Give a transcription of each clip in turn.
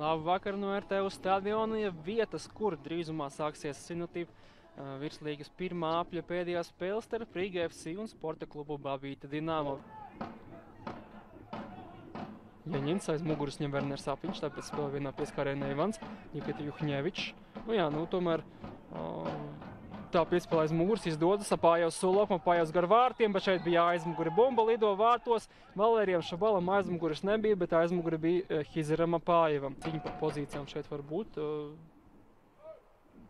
Labu vakaru no RTV stadiona, ja vietas, kur drīzumā sāksies Sinotīva virslīgas pirmā apļa pēdējā spēle starp Rīga FC un sporta klubu Babīta Dinamo. Jaņins aiz muguras ņem Werners Apiņš, tāpēc spēlē vienā pieskārienā Ivans, Nikita Juhņevičs. Tomēr tā piespēlē aiz muguras izdodas, Apājos Sulokam, Apājos gar vārtiem, bet šeit bija aizmuguri bumba, lido vārtos. Valērijam Šabalam aizmuguras nebija, bet aizmuguri bija Hizeram Apājevam. Cīņa par pozīcijām šeit var būt.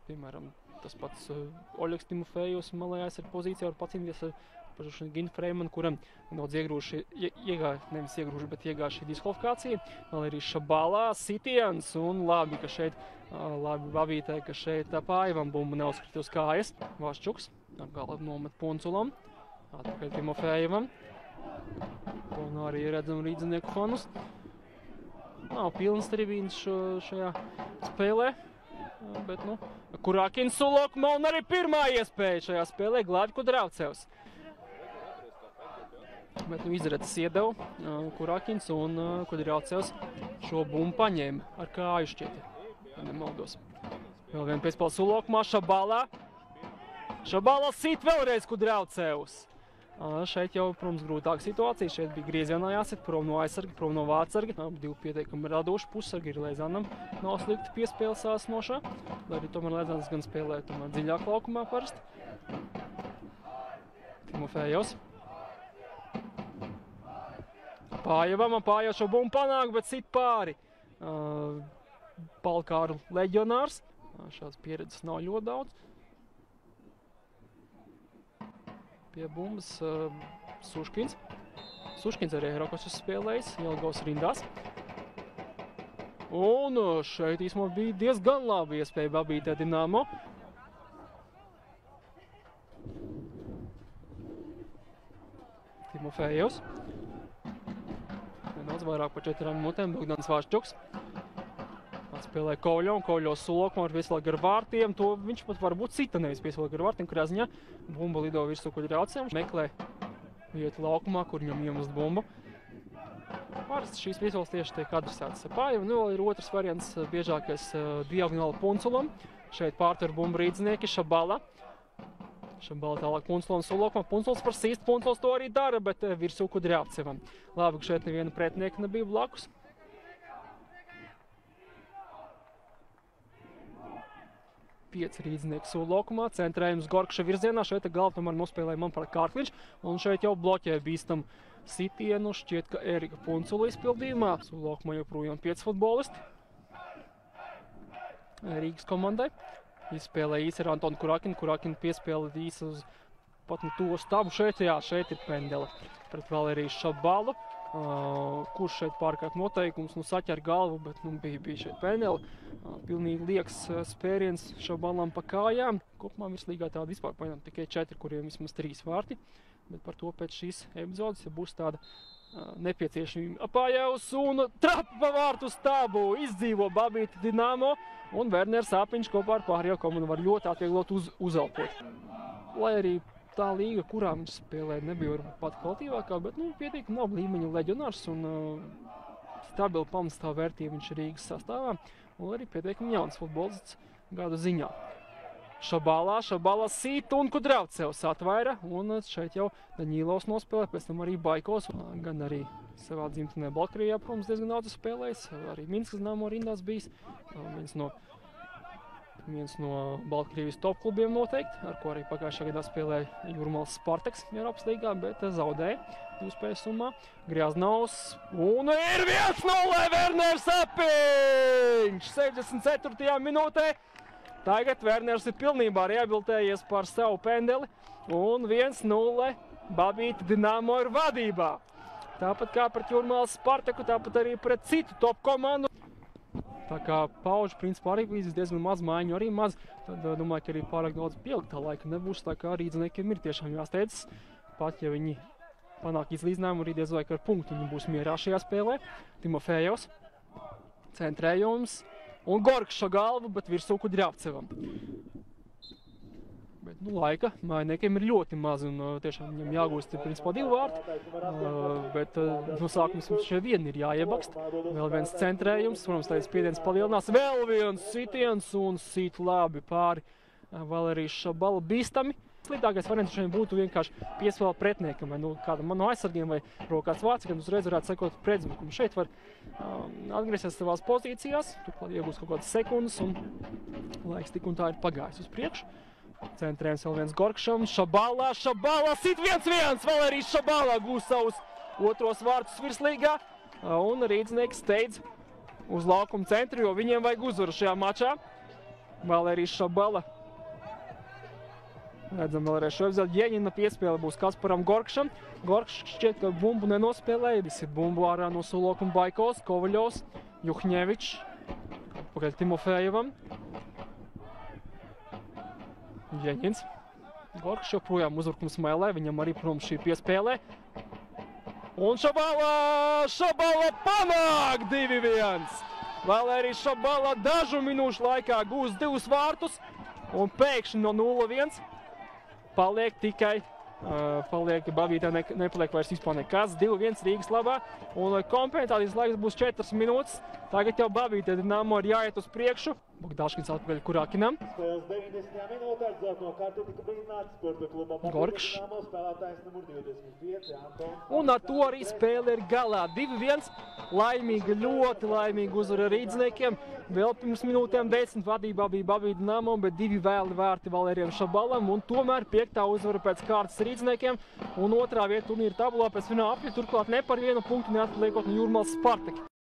Piemēram, tas pats Oļegs Timofejus malē aizsarg pozīcijā var pacīnīties ar Ginu Freimanu, kuram daudz iegāja šī diskvalifikācija. Vēl arī Šabalā, Sitiens un labi, ka šeit Babītē, ka šeit Apājevam bumba neuzkrita uz kājas. Vaščuks ar galvu nomet Punculam, atpakaļ Timofejevam. Un arī redzam rīdzinieku honus. Nav pilnas tribīnas šajā spēlē. Bet, Kurākins Sulokma un arī pirmā iespēja šajā spēlē glābj Kudravcevs. Bet izredzes iedeva Kurākins un Kudravcevs šo bumbu paņēma ar kāju šķieti, ja nemaldos. Vēl viena piespēle Sulokmā, Šabalā. Šabalā sit vēlreiz Kudravcevs. Šeit jau, protams, grūtāka situācija. Šeit bija griezienā jāsit, prom no aizsarga, prom no vārtsarga. Divi pieteikami radoši pussargi ir Lēzanam. Nav slikti piespēle sāsnošā. Lai arī tomēr Lēzans gan spēlē dziļāk laukumā parasti. Timofejos. Apājevs šo bumbu panāk, bet sit pāri. Balkāru leģionārs. Šādas pieredzes nav ļoti daudz. Pie bumbas Suškins. Suškins arī Eiropas spēlējis, Jelgavas rindās. Un šeit īsumā bija diezgan labi iespēja Babītē Dinamo. Timofejos. Nedaudz vairāk par 4 minūtēm, Bogdans Vaščuks. Spēlē Koļo un Koļo Sulokmu ar visu gar vārtiem. To viņš pat varbūt cita nevis piespēlē gar vārtiem, kurā ziņā bumba lido virsū Kudravcevs. Meklē vietu laukumā, kur viņam iemest bumbu. Parasti šīs piespēles tieši tiek adresētas Apājevam. Vēl ir otrs variants, biežākais diagonāli Punculam. Šeit pārtver bumbu rīdznieki Šabala. Šabala tālāk Punculam Sulokmam. Punculs par sīst, Punculs to arī dara, bet virsū Kudravcevam. Labi, ka šeit neviena pretinieka nebija blakus. 5 rīdznieki Sulokmā, centrējums Gorkša virzienā. Šeit galvu tomēr nospēlēja Manfreds Kārkliņš. Un šeit jau bloķē bīstam sitienu. Šķiet, ka Erika Puncula izpildījumā. Sulokmā joprojām 5 futbolisti. Rīgas komandai. Izspēlē īsi ar Antonu Kurākinu. Kurākinu piespēlē īsi uz pat to stabu. Šeit ir pendele pret Valēriju Šabalu. Kurš šeit pārkāp noteikums, saķer galvu, bet bija šeit pendeli. Pilnīgi liekas spēriens Šabalam pa kājām. Kopumā virslīgā tāda vispār paņem tikai 4, kuriem vismaz 3 vārti. Bet par to pēc šīs epizodes, ja būs tāda nepieciešamība. Apājevs un trapa pa vārtu stabu izdzīvo Babīta Dinamo. Un Werners Apiņš kopā ar pārējo komandu var ļoti atvieglot uzelpot. Lai arī tā līga, kurā viņš spēlē, nebija varbūt pat kvalitīvākā, bet pietiekami labi līmeņa leģionārs un stabili pamatstāv vērtība viņš ir Rīgas sastāvā. Un arī pietiekami jauns futbolists gada ziņā. Šabalā sit un Kudravcevs atvaira. Un šeit jau Daņīlovs nospēlē, pēc tam arī Baikos. Gan arī savā dzimtenē Baltkrievijā, protams, diezgan daudz spēlējis. Arī Minskas Dinamo rindās bijis. Viens no Baltkrievijas top klubiem noteikti, ar ko arī pagājušā gadā spēlēja Jūrmālas Spartaks Eiropas līgā, bet zaudēja 2 spēles summā. Grjaznovs un ir 1-0 Werners Apiņš 64. minūtē. Tagad Werners ir pilnībā rehabilitējies par savu pendeli un 1-0 Babīta Dinamo ir vadībā. Tāpat kā pret Jūrmālas Spartaku, tāpat arī pret citu top komandu. Tā kā paužu principā arī līdz diezgan maz maiņu, arī maz, tad domāju, ka arī pārāk daudz pieliktā laika nebūs, tā kā rīdzniekiem ir tiešām jāsteidzas. Pat, ja viņi panāk izlīdzinājumu, arī diez vai ar punktu viņi būs mierā šajā spēlē. Timofejos, centrējums un Gorkša galvu, bet virsū Kudravcevam. Bet, laika mainiekiem ir ļoti maz, un tiešām viņam jāgūst principā 2 vārti. Bet no sākums mums šeit vien ir jāiebakst. Vēl viens centrējums, protams, tagad spiediens palielinās. Vēl viens sitiens un sit labi pāri Valērijas Šabala bīstami. Sliktākais variants šeit būtu vienkārši piespēle pretniekam, vai kādam no aizsargiem, vai kāds vācikam uzreiz varētu sekot pretuzbrukumu. Šeit var atgriezties savās pozīcijās, turklāt iegūst kaut kādas sekundes, un laiks tik un tā ir pagājis uz priekšu. Centrējums vēl viens Gorkšam, Šabala sit 1-1! Valērijas Šabala gūs savus otros vārtus virslīgā, un Rīdznieki steidz uz laukuma centru, jo viņiem vajag uzvaru šajā mačā. Valērijas Šabala. Redzam vēlreiz šo epizodi. Jeņina piespēle būs Kasparam Gorkšam. Gorkšs šķiet, ka bumbu nenospēlēja. Visi bumbu ārā no Sulokuma Baikovs, Kovaļovs, Juhņevičs. Pakaļ Timofejevam. Jeņins. Gorkšs joprojām uzbrukums smēlē. Viņam arī, protams, šī piespēlē. Un Šabala panāk 2-1. Valērijas Šabala dažu minūšu laikā gūs 2 vārtus. Un pēkšņi no 0-1. Paliek tikai, Bavītē nepaliek vairs vispār nekas, 2-1 Rīgas labā, un kompensācijas laiks būs 4 minūtes. Tagad jau Bavītē Dinamo ir jāiet uz priekšu. Bogdaškins atpakaļ Kurakinam. Gorkšs. Un ar to arī spēle ir galā. 2-1. Laimīga, ļoti laimīga uzvara Rīdzniekiem. Vēl pirms minūtēm 10 vadībā bija Bavītē Dinamo, bet 2 vēli vārti Valērijam Šabalam. Un tomēr 5. uzvara pēc kārtas Rīdzniekiem. Un 2. vieta turnīra tabulā pēc fināla apļa, turklāt ne par 1 punktu neatliekot no Jūrmālas Spartaka.